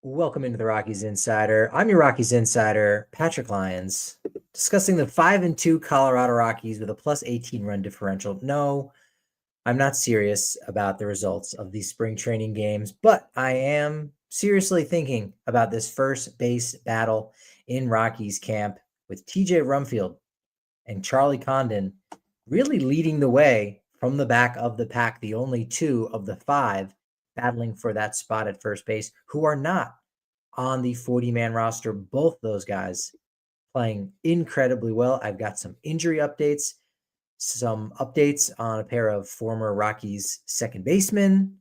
Welcome into the Rockies Insider. I'm your Rockies Insider, Patrick Lyons, discussing the 5-2 Colorado Rockies with a plus 18 run differential. No, I'm not serious about the results of these spring training games, but I am seriously thinking about this first base battle in Rockies camp with T.J. Rumfield and Charlie Condon really leading the way from the back of the pack, the only two of the five battling for that spot at first base who are not on the 40-man roster. Both those guys playing incredibly well. I've got some injury updates, some updates on a pair of former Rockies second basemen,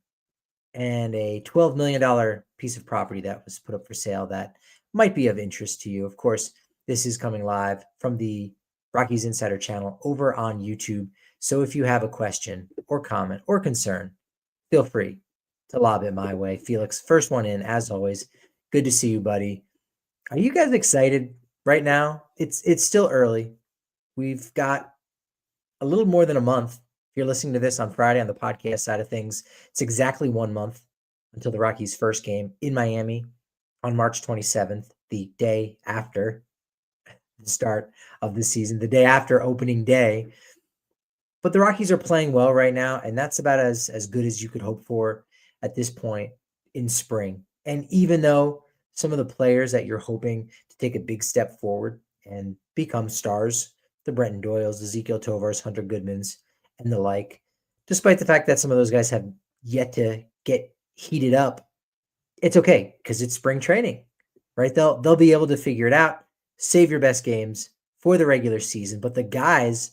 and a $12 million piece of property that was put up for sale that might be of interest to you. Of course, this is coming live from the Rockies Insider channel over on YouTube. So if you have a question or comment or concern, feel free to lob it my way. Felix, first one in, as always. Good to see you, buddy. Are you guys excited right now? It's still early. We've got a little more than a month. If you're listening to this on Friday on the podcast side of things, it's exactly 1 month until the Rockies' first game in Miami on March 27th, the day after the start of the season, the day after opening day. But the Rockies are playing well right now, and that's about as good as you could hope for at this point in spring. And even though some of the players that you're hoping to take a big step forward and become stars, the Brenton Doyles, Ezekiel Tovars, Hunter Goodmans, and the like, despite the fact that some of those guys have yet to get heated up, it's okay because it's spring training, right? They'll be able to figure it out, save your best games for the regular season. But the guys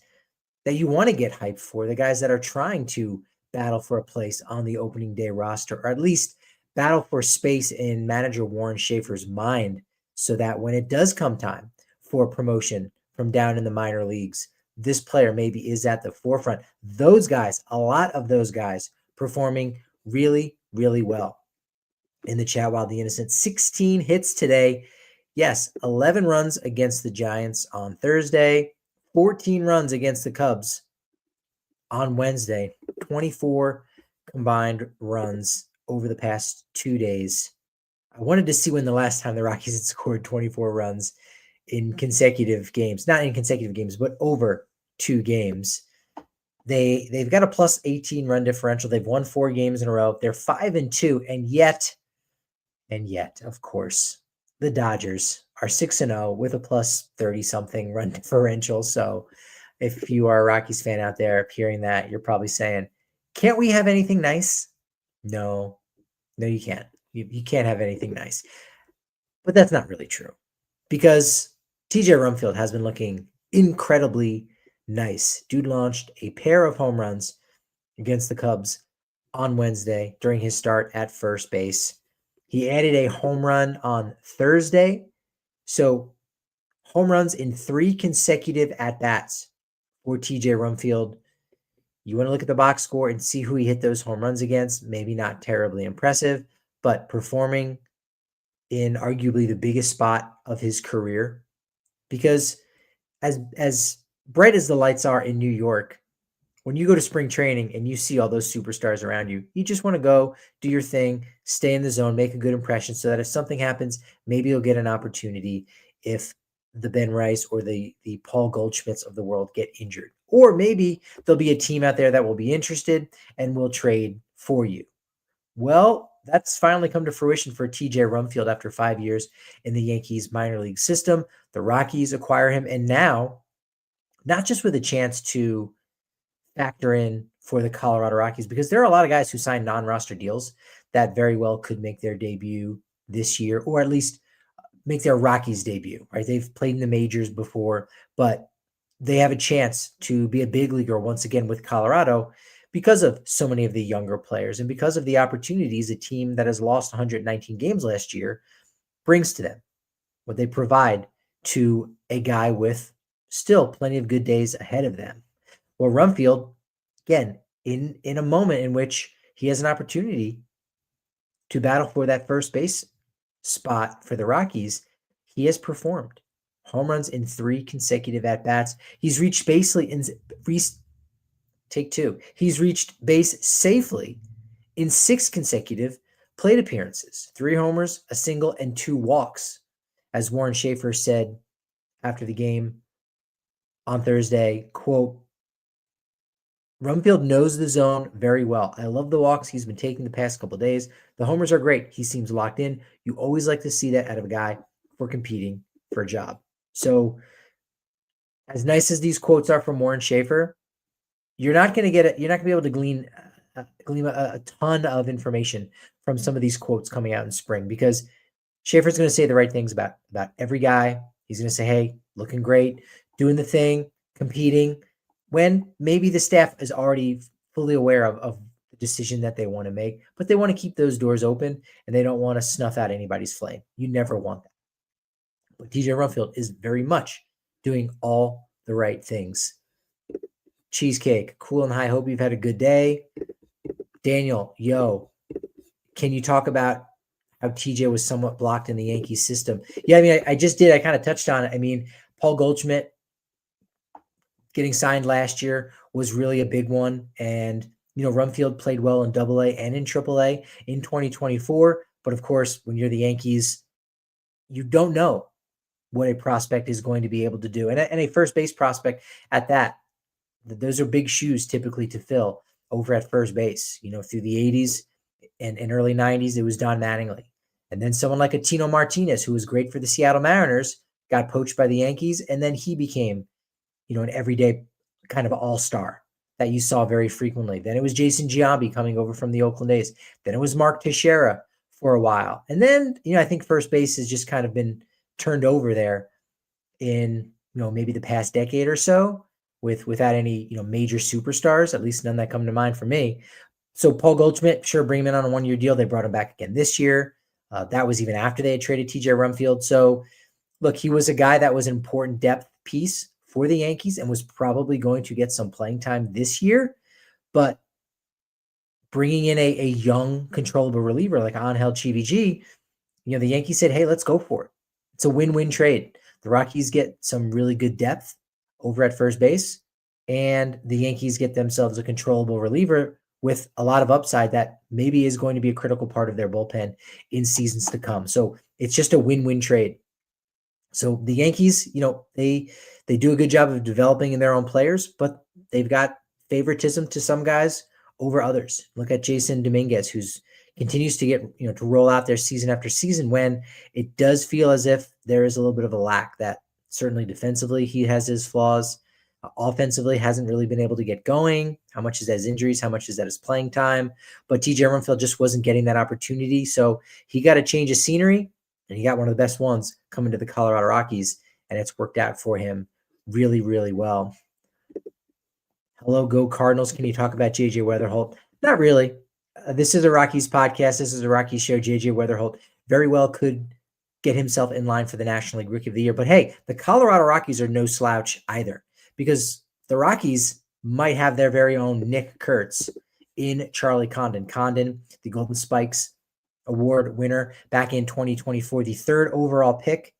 that you want to get hyped for, the guys that are trying to battle for a place on the opening day roster, or at least battle for space in manager Warren Schaefer's mind, so that when it does come time for promotion from down in the minor leagues, this player maybe is at the forefront. Those guys, a lot of those guys performing really, really well. In the chat, Wild the Innocent, 16 hits today. Yes, 11 runs against the Giants on Thursday, 14 runs against the Cubs on Wednesday, 24 combined runs over the past 2 days. I wanted to see when the last time the Rockies had scored 24 runs in consecutive games, not in consecutive games, but over 2 games. They've got a plus 18 run differential. They've won 4 games in a row. They're 5-2, and yet, of course, the Dodgers are 6-0 with a plus 30 something run differential. So if you are a Rockies fan out there hearing that, you're probably saying, can't we have anything nice? No, you can't. You can't have anything nice. But that's not really true because TJ Rumfield has been looking incredibly nice. Dude launched a pair of home runs against the Cubs on Wednesday during his start at first base. He added a home run on Thursday. So home runs in 3 consecutive at-bats for TJ Rumfield. You want to look at the box score and see who he hit those home runs against. Maybe not terribly impressive, but performing in arguably the biggest spot of his career. Because as bright as the lights are in New York, when you go to spring training and you see all those superstars around you, you just want to go do your thing, stay in the zone, make a good impression so that if something happens, maybe you'll get an opportunity if the Ben Rice or the Paul Goldschmidts of the world get injured. Or maybe there'll be a team out there that will be interested and will trade for you. Well, that's finally come to fruition for TJ Rumfield after 5 years in the Yankees minor league system. The Rockies acquire him, and now, not just with a chance to factor in for the Colorado Rockies, because there are a lot of guys who sign non-roster deals that very well could make their debut this year, or at least make their Rockies debut, right? They've played in the majors before, but they have a chance to be a big leaguer once again with Colorado because of so many of the younger players and because of the opportunities a team that has lost 119 games last year brings to them, what they provide to a guy with still plenty of good days ahead of them. Well, Rumfield, again, in a moment in which he has an opportunity to battle for that first base spot for the Rockies, he has performed. Home runs in 3 consecutive at-bats. He's reached He's reached base safely in 6 consecutive plate appearances, 3 homers, a single, and 2 walks. As Warren Schaefer said after the game on Thursday, quote, Rumfield knows the zone very well. I love the walks he's been taking the past couple of days. The homers are great. He seems locked in. You always like to see that out of a guy for competing for a job. So as nice as these quotes are from Warren Schaefer, you're not going to get it. You're not going to be able to glean a ton of information from some of these quotes coming out in spring, because Schaefer's going to say the right things about every guy. He's going to say, hey, looking great, doing the thing, competing, when maybe the staff is already fully aware of the decision that they want to make, but they want to keep those doors open and they don't want to snuff out anybody's flame. You never want that. But TJ Rumfield is very much doing all the right things. Cheesecake, cool and high. Hope you've had a good day. Daniel, yo, can you talk about how TJ was somewhat blocked in the Yankees system? Yeah, I mean, I just did. I kind of touched on it. I mean, Paul Goldschmidt getting signed last year was really a big one. And, you know, Rumfield played well in AA and in AAA in 2024. But of course, when you're the Yankees, you don't know what a prospect is going to be able to do. And a first base prospect at that, those are big shoes typically to fill over at first base. You know, through the 80s and early 90s, it was Don Mattingly. And then someone like a Tino Martinez, who was great for the Seattle Mariners, got poached by the Yankees, and then he became, you know, an everyday kind of all-star that you saw very frequently. Then it was Jason Giambi coming over from the Oakland A's. Then it was Mark Teixeira for a while. And then, you know, I think first base has just kind of been turned over there in, you know, maybe the past decade or so without any, you know, major superstars, at least none that come to mind for me. So Paul Goldschmidt, sure, bring him in on a one-year deal. They brought him back again this year. That was even after they had traded TJ Rumfield. So look, he was a guy that was an important depth piece for the Yankees and was probably going to get some playing time this year. But bringing in a young, controllable reliever like Angel Chivigi, you know, the Yankees said, hey, let's go for it. It's a win-win trade. The Rockies get some really good depth over at first base, and the Yankees get themselves a controllable reliever with a lot of upside that maybe is going to be a critical part of their bullpen in seasons to come. So it's just a win-win trade. So the Yankees, you know, they do a good job of developing in their own players, but they've got favoritism to some guys over others. Look at Jason Dominguez, who's continues to get, you know, to roll out their season after season when it does feel as if there is a little bit of a lack. That certainly defensively he has his flaws. Offensively hasn't really been able to get going. How much is that his injuries? How much is that his playing time? But TJ Rumfield just wasn't getting that opportunity. So he got a change of scenery, and he got one of the best ones coming to the Colorado Rockies, and it's worked out for him really, really well. Hello, Go Cardinals. Can you talk about JJ Weatherholt? Not really. This is a Rockies podcast. This is a Rockies show. JJ Weatherholt very well could get himself in line for the National League Rookie of the Year. But hey, the Colorado Rockies are no slouch either, because the Rockies might have their very own Nick Kurtz in Charlie Condon. Condon, the Golden Spikes Award winner back in 2024, the third overall pick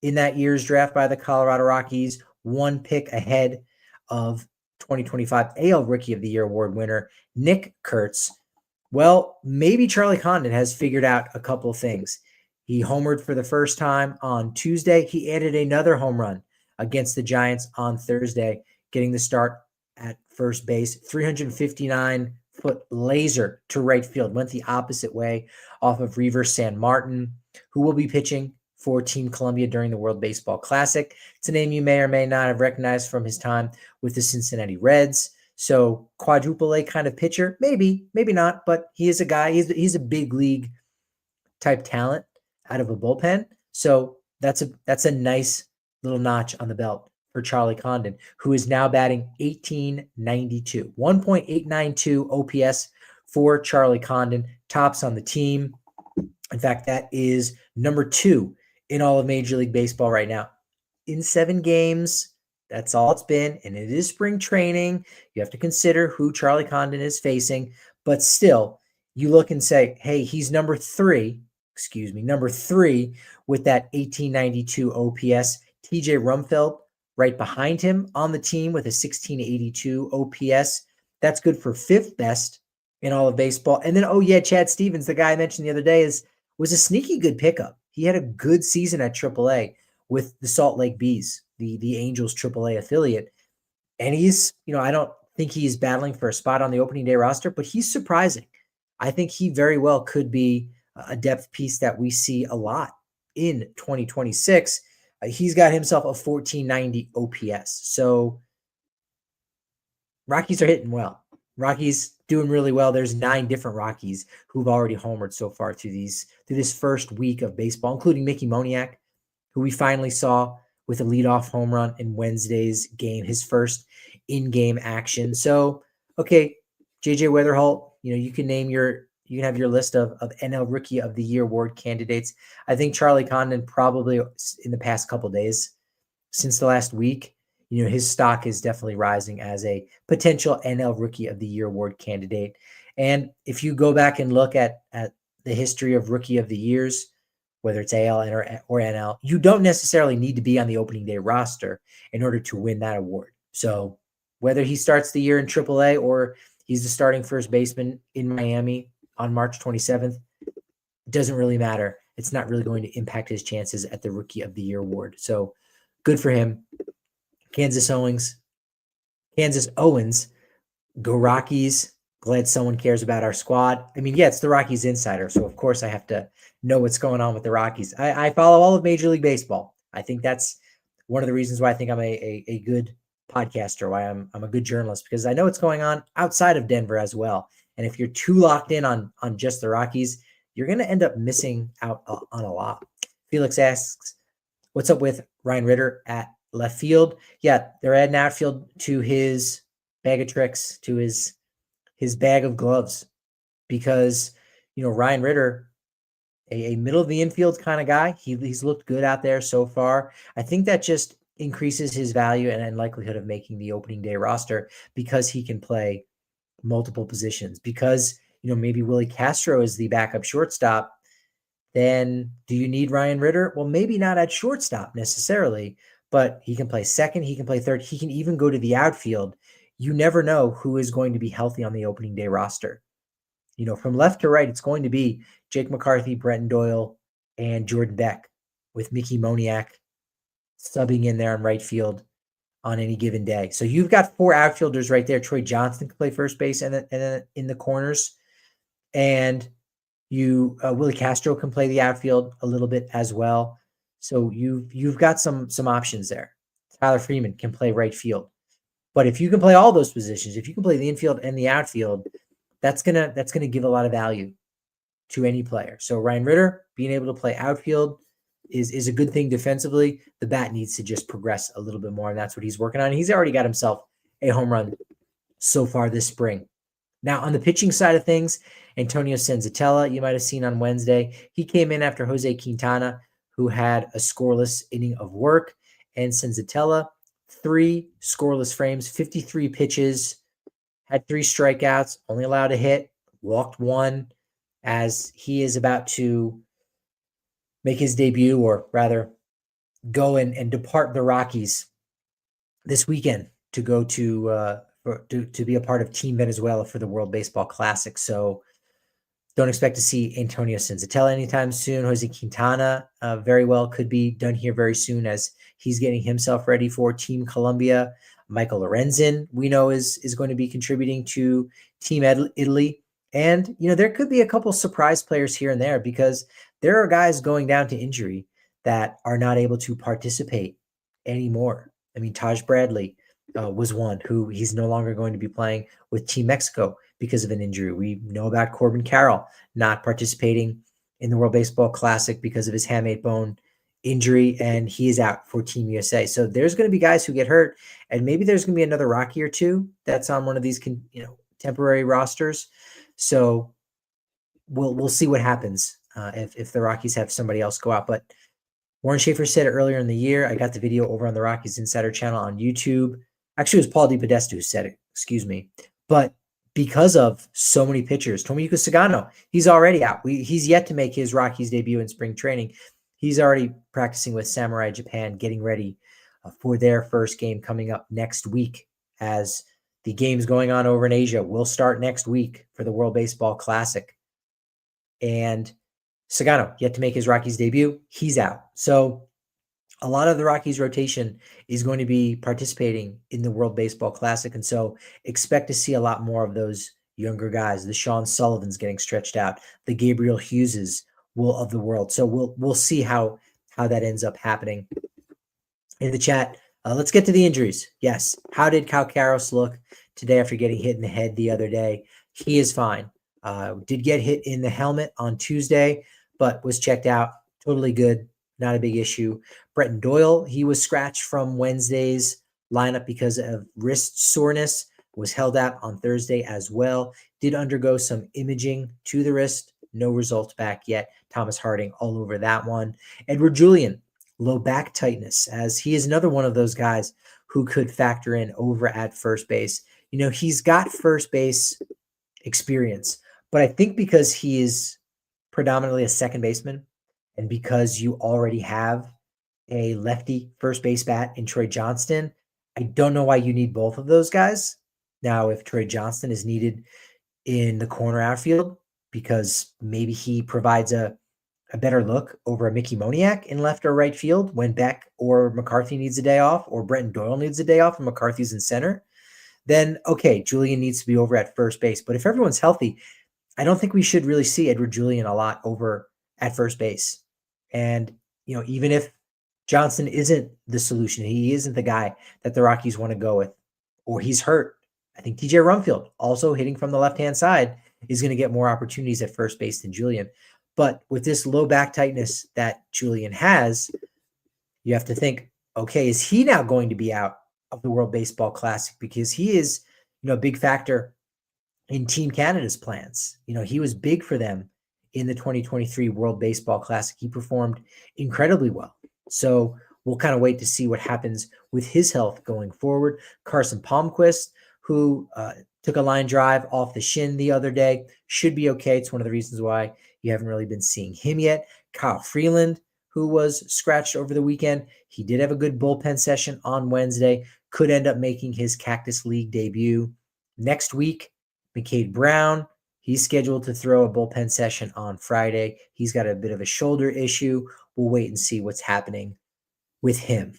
in that year's draft by the Colorado Rockies, one pick ahead of 2025 AL Rookie of the Year award winner Nick Kurtz. Well, maybe Charlie Condon has figured out a couple of things. He homered for the first time on Tuesday. He added another home run against the Giants on Thursday, getting the start at first base. 359-foot laser to right field. Went the opposite way off of Reiver Sanmartin, who will be pitching for Team Columbia during the World Baseball Classic. It's a name you may or may not have recognized from his time with the Cincinnati Reds. So quadruple A kind of pitcher, maybe not, but he is a guy. He's a big league type talent out of a bullpen. So that's a nice little notch on the belt for Charlie Condon, who is now batting 1892, 1.892 OPS for Charlie Condon, tops on the team. In fact, that is number 2 in all of Major League Baseball right now. In 7 games, that's all it's been, and it is spring training. You have to consider who Charlie Condon is facing, but still, you look and say, hey, he's number 3 with that 1892 OPS. TJ Rumfield right behind him on the team with a 1682 OPS. That's good for 5th best in all of baseball. And then, oh yeah, Chad Stevens, the guy I mentioned the other day, was a sneaky good pickup. He had a good season at AAA with the Salt Lake Bees, the Angels AAA affiliate. And he's, I don't think he's battling for a spot on the opening day roster, but he's surprising. I think he very well could be a depth piece that we see a lot in 2026. He's got himself a 1490 OPS. So Rockies are hitting well. Rockies doing really well. There's 9 different Rockies who've already homered so far through this first week of baseball, including Mickey Moniak, who we finally saw with a leadoff home run in Wednesday's game, his first in-game action. So, okay, JJ Weatherholt, you can have your list of NL Rookie of the Year award candidates. I think Charlie Condon probably in the past couple days, since the last week, his stock is definitely rising as a potential NL Rookie of the Year award candidate. And if you go back and look at the history of Rookie of the Years, whether it's AL or NL, you don't necessarily need to be on the opening day roster in order to win that award. So whether he starts the year in AAA or he's the starting first baseman in Miami on March 27th, doesn't really matter. It's not really going to impact his chances at the Rookie of the Year award. So good for him. Kansas Owens, go Rockies. Glad someone cares about our squad. I mean, yeah, it's the Rockies Insider, so of course I have to know what's going on with the Rockies. I follow all of Major League Baseball. I think that's one of the reasons why I think I'm a good podcaster, why I'm a good journalist, because I know what's going on outside of Denver as well. And if you're too locked in on just the Rockies, you're going to end up missing out on a lot. Felix asks, what's up with Ryan Ritter at left field? Yeah, they're adding outfield to his bag of tricks, to his bag of gloves, because Ryan Ritter, a middle of the infield kind of guy, he's looked good out there so far. I think that just increases his value and likelihood of making the opening day roster because he can play multiple positions. Because maybe Willie Castro is the backup shortstop, then do you need Ryan Ritter? Well, maybe not at shortstop necessarily, but he can play second, he can play third, he can even go to the outfield. You never know who is going to be healthy on the opening day roster. From left to right, it's going to be Jake McCarthy, Brenton Doyle, and Jordan Beck, with Mickey Moniak subbing in there on right field on any given day. So you've got 4 outfielders right there. Troy Johnson can play first base and then in the corners, and Willie Castro can play the outfield a little bit as well. So you've got some options there. Tyler Freeman can play right field. But if you can play all those positions, if you can play the infield and the outfield, that's gonna give a lot of value to any player. So Ryan Ritter being able to play outfield is a good thing defensively. The bat needs to just progress a little bit more, and that's what he's working on. He's already got himself a home run so far this spring. Now, on the pitching side of things, Antonio Senzatela, you might have seen on Wednesday, he came in after Jose Quintana, who had a scoreless inning of work, and Senzatela, 3 scoreless frames, 53 pitches, had 3 strikeouts, only allowed a hit, walked 1, as he is about to make his debut, or rather go and depart the Rockies this weekend to go to be a part of Team Venezuela for the World Baseball Classic. So don't expect to see Antonio Senzatela anytime soon. Jose Quintana very well could be done here very soon, as he's getting himself ready for Team Colombia. Michael Lorenzen, we know, is going to be contributing to Team Italy. And, there could be a couple surprise players here and there, because there are guys going down to injury that are not able to participate anymore. I mean, Taj Bradley was one who he's no longer going to be playing with Team Mexico because of an injury. We know about Corbin Carroll not participating in the World Baseball Classic because of his hamate bone injury, and he is out for Team USA. So there's going to be guys who get hurt, and maybe there's going to be another Rocky or two that's on one of these temporary rosters. So we'll see what happens if the Rockies have somebody else go out. But Warren Schaefer said it earlier in the year. I got the video over on the Rockies Insider channel on YouTube. Actually, it was Paul DePodesta who said it. Excuse me. But because of so many pitchers, Tomoyuki Sagano, he's already out. He's yet to make his Rockies debut in spring training. He's already practicing with Samurai Japan, getting ready for their first game coming up next week, as The games going on over in Asia will start next week for the World Baseball Classic. And Sagano, yet to make his Rockies debut, he's out. So a lot of the Rockies rotation is going to be participating in the World Baseball Classic. And so expect to see a lot more of those younger guys. The Sean Sullivans getting stretched out, the Gabriel Hugheses of the world. So we'll see how that ends up happening. In the chat, let's get to the injuries. Yes. How did Kyle Karros look today after getting hit in the head the other day? He is fine. Did get hit in the helmet on Tuesday, but was checked out. Totally good. Not a big issue. Bretton Doyle, he was scratched from Wednesday's lineup because of wrist soreness, was held out on Thursday as well. Did undergo some imaging to the wrist. No results back yet. Thomas Harding all over that one. Edward Julian, low back tightness, as he is another one of those guys who could factor in over at first base. You know, he's got first base experience, but I think because he is predominantly a second baseman and because you already have a lefty first base bat in Troy Johnston, I don't know why you need both of those guys. Now, if Troy Johnston is needed in the corner outfield because maybe he provides a better look over a Mickey Moniak in left or right field when Beck or McCarthy needs a day off, or Bretton Doyle needs a day off and McCarthy's in center, then okay, Julian needs to be over at first base. But if everyone's healthy, I don't think we should really see Edward Julian a lot over at first base. And, you know, even if Johnson isn't the solution, he isn't the guy that the Rockies want to go with, or he's hurt, I think TJ Rumfield, also hitting from the left-hand side, is going to get more opportunities at first base than Julian. But with this low back tightness that Julian has, you have to think, okay, is he now going to be out of the World Baseball Classic? Because he is, you know, a big factor in Team Canada's plans. You know, he was big for them in the 2023 World Baseball Classic. He performed incredibly well. So we'll kind of wait to see what happens with his health going forward. Carson Palmquist, who took a line drive off the shin the other day, should be okay. It's one of the reasons why you haven't really been seeing him yet. Kyle Freeland, who was scratched over the weekend, he did have a good bullpen session on Wednesday, could end up making his Cactus League debut next week. McCade Brown, he's scheduled to throw a bullpen session on Friday. He's got a bit of a shoulder issue. We'll wait and see what's happening with him.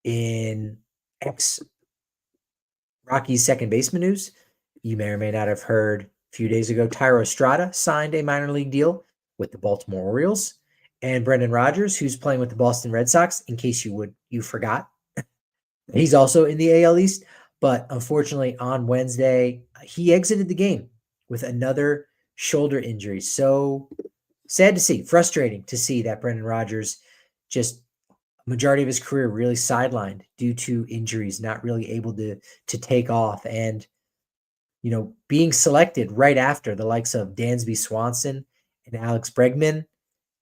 In Rockies second baseman news, you may or may not have heard a few days ago, Thairo Estrada signed a minor league deal with the Baltimore Orioles. And Brendan Rodgers, who's playing with the Boston Red Sox, in case you forgot, he's also in the AL East. But unfortunately, on Wednesday, he exited the game with another shoulder injury. So sad to see, frustrating to see that Brendan Rodgers, just majority of his career really sidelined due to injuries, not really able to take off. And, you know, being selected right after the likes of Dansby Swanson and Alex Bregman.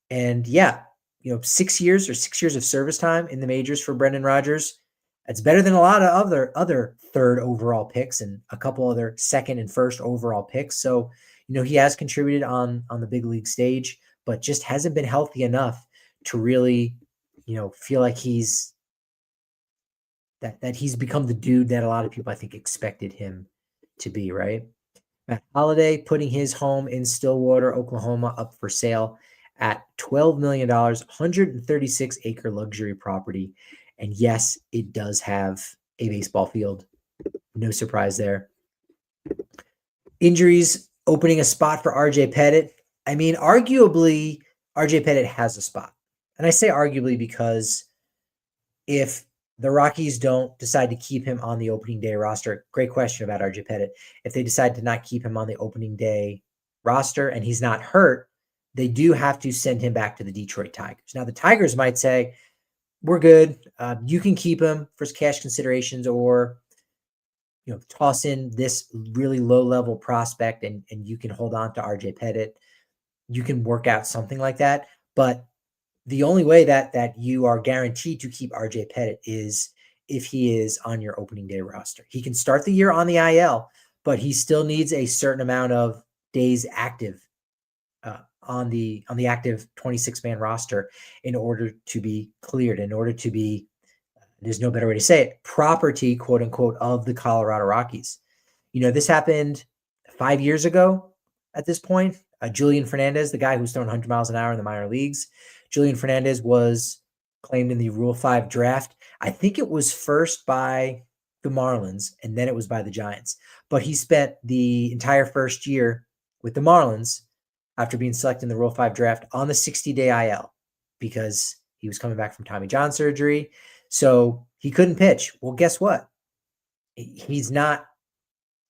And yeah, you know, 6 years of service time in the majors for Brendan Rodgers. That's better than a lot of other third overall picks and a couple other second and first overall picks. So, you know, he has contributed on the big league stage, but just hasn't been healthy enough to really, you know, feel like he's become the dude that a lot of people I think expected him to be, right? Matt Holliday putting his home in Stillwater, Oklahoma up for sale at $12 million, 136-acre luxury property. And yes, it does have a baseball field. No surprise there. Injuries opening a spot for RJ Pettit. I mean, arguably, RJ Pettit has a spot. And I say arguably because if the Rockies don't decide to keep him on the opening day roster, great question about RJ Pettit. If they decide to not keep him on the opening day roster and he's not hurt, they do have to send him back to the Detroit Tigers. Now, the Tigers might say, we're good. You can keep him for cash considerations, or, you know, toss in this really low-level prospect and you can hold on to RJ Pettit. You can work out something like that. But the only way that you are guaranteed to keep RJ Pettit is if he is on your opening day roster. He can start the year on the IL, but he still needs a certain amount of days active on the active 26-man roster in order to be cleared, in order to be there's no better way to say it, property, quote unquote, of the Colorado Rockies. This happened 5 years ago at this point. Julian Fernandez, the guy who's thrown 100 miles an hour in the minor leagues, Julian Fernandez was claimed in the Rule 5 draft. I think it was first by the Marlins, and then it was by the Giants. But he spent the entire first year with the Marlins after being selected in the Rule 5 draft on the 60-day IL because he was coming back from Tommy John surgery. So he couldn't pitch. Well, guess what? He's not.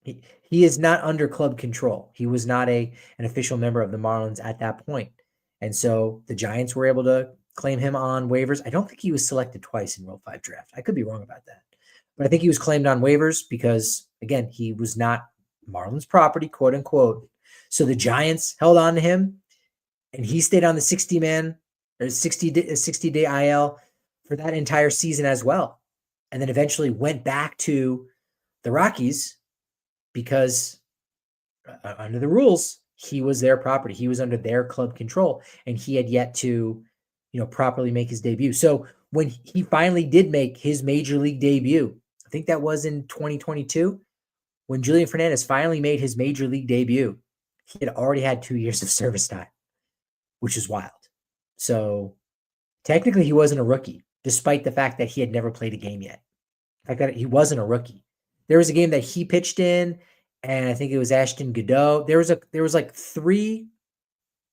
He is not under club control. He was not an official member of the Marlins at that point. And so the Giants were able to claim him on waivers. I don't think he was selected twice in Rule 5 draft. I could be wrong about that. But I think he was claimed on waivers because, again, he was not Marlins property, quote unquote. So the Giants held on to him, and he stayed on the 60-day IL for that entire season as well. And then eventually went back to the Rockies because under the rules, he was their property. He was under their club control, and he had yet to, properly make his debut. So when he finally did make his major league debut, I think that was in 2022, when Julian Fernandez finally made his major league debut, he had already had 2 years of service time, which is wild. So technically he wasn't a rookie, despite the fact that he had never played a game yet. In fact, that he wasn't a rookie. There was a game that he pitched in, and I think it was Ashton Godot. There was like 3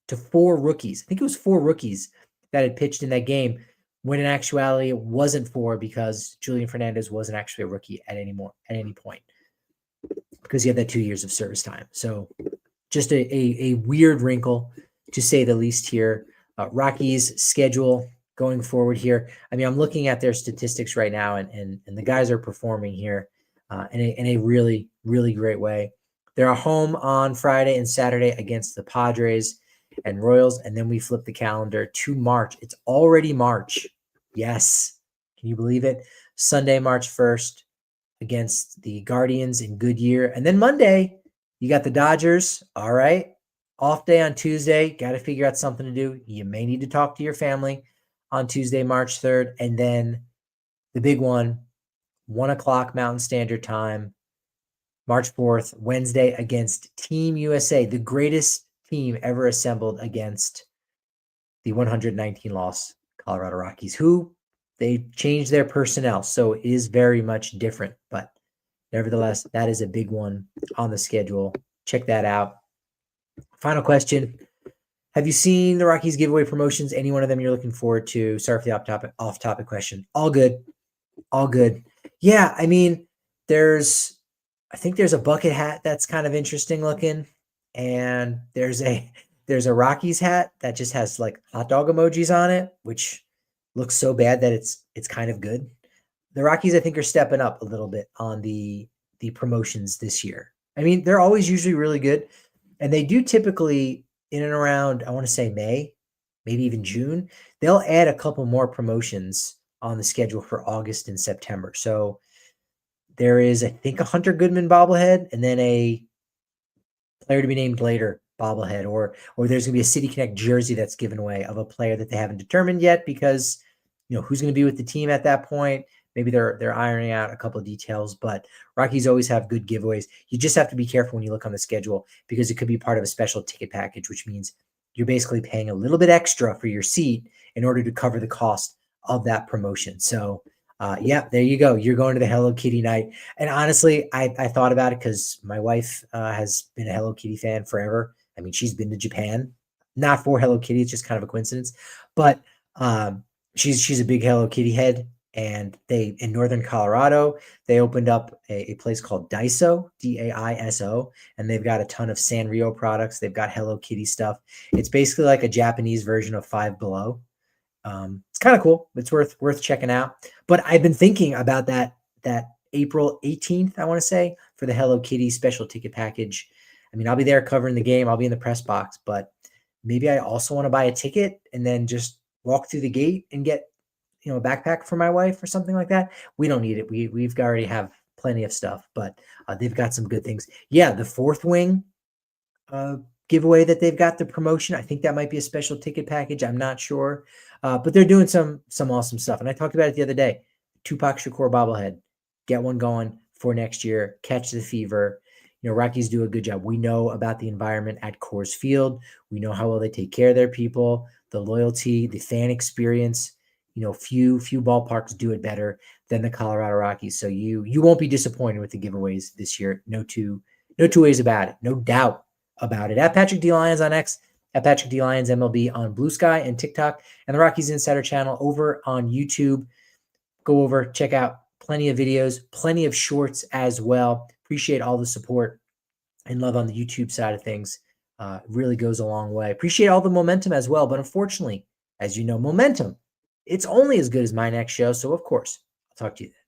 to 4 rookies. I think it was 4 rookies that had pitched in that game, when in actuality it wasn't 4 because Julian Fernandez wasn't actually a rookie at any point because he had that 2 years of service time. So just a weird wrinkle, to say the least here. Rockies schedule going forward here. I mean, I'm looking at their statistics right now, and the guys are performing here in a really, really great way. They're home on Friday and Saturday against the Padres and Royals, and then we flip the calendar to March. It's already March. Yes. Can you believe it? Sunday, March 1st against the Guardians in Goodyear. And then Monday, you got the Dodgers. All right. Off day on Tuesday. Got to figure out something to do. You may need to talk to your family on Tuesday, March 3rd. And then the big one, 1 o'clock Mountain Standard Time, March 4th, Wednesday, against Team USA, the greatest team ever assembled against the 119-loss Colorado Rockies, who they changed their personnel. So it is very much different. But nevertheless, that is a big one on the schedule. Check that out. Final question. Have you seen the Rockies giveaway promotions? Any one of them you're looking forward to? Sorry for the off-topic question. All good. All good. Yeah, I mean, I think there's a bucket hat that's kind of interesting looking. And there's a Rockies hat that just has like hot dog emojis on it, which looks so bad that it's kind of good. The Rockies, I think, are stepping up a little bit on the promotions this year. I mean, they're always usually really good, and they do typically in and around, I want to say May, maybe even June, they'll add a couple more promotions on the schedule for August and September. So there is, I think, a Hunter Goodman bobblehead, and then a player to be named later bobblehead, or there's going to be a City Connect jersey that's given away of a player that they haven't determined yet, because who's going to be with the team at that point. Maybe they're ironing out a couple of details, but Rockies always have good giveaways. You just have to be careful when you look on the schedule, because it could be part of a special ticket package, which means you're basically paying a little bit extra for your seat in order to cover the cost of that promotion. So yeah, there you go. You're going to the Hello Kitty night. And honestly, I thought about it because my wife has been a Hello Kitty fan forever. I mean, she's been to Japan, not for Hello Kitty. It's just kind of a coincidence, but she's a big Hello Kitty head. And in Northern Colorado, they opened up a place called Daiso, Daiso, and they've got a ton of Sanrio products. They've got Hello Kitty stuff. It's basically like a Japanese version of Five Below. It's kind of cool. It's worth checking out. But I've been thinking about that April 18th, I want to say, for the Hello Kitty special ticket package. I mean, I'll be there covering the game. I'll be in the press box, but maybe I also want to buy a ticket and then just walk through the gate and get a backpack for my wife or something like that. We don't need it. We've already have plenty of stuff, but they've got some good things. Yeah, the Fourth Wing giveaway that they've got, the promotion, I think that might be a special ticket package. I'm not sure, but they're doing some awesome stuff. And I talked about it the other day. Tupac Shakur bobblehead. Get one going for next year. Catch the fever. Rockies do a good job. We know about the environment at Coors Field. We know how well they take care of their people, the loyalty, the fan experience. Few ballparks do it better than the Colorado Rockies. So you won't be disappointed with the giveaways this year. No two ways about it. No doubt about it. At Patrick D. Lyons on X, at Patrick D. Lyons MLB on Blue Sky and TikTok, and the Rockies Insider channel over on YouTube. Go over, check out plenty of videos, plenty of shorts as well. Appreciate all the support and love on the YouTube side of things. Really goes a long way. Appreciate all the momentum as well. But unfortunately, as you know, momentum, it's only as good as my next show. So, of course, I'll talk to you then.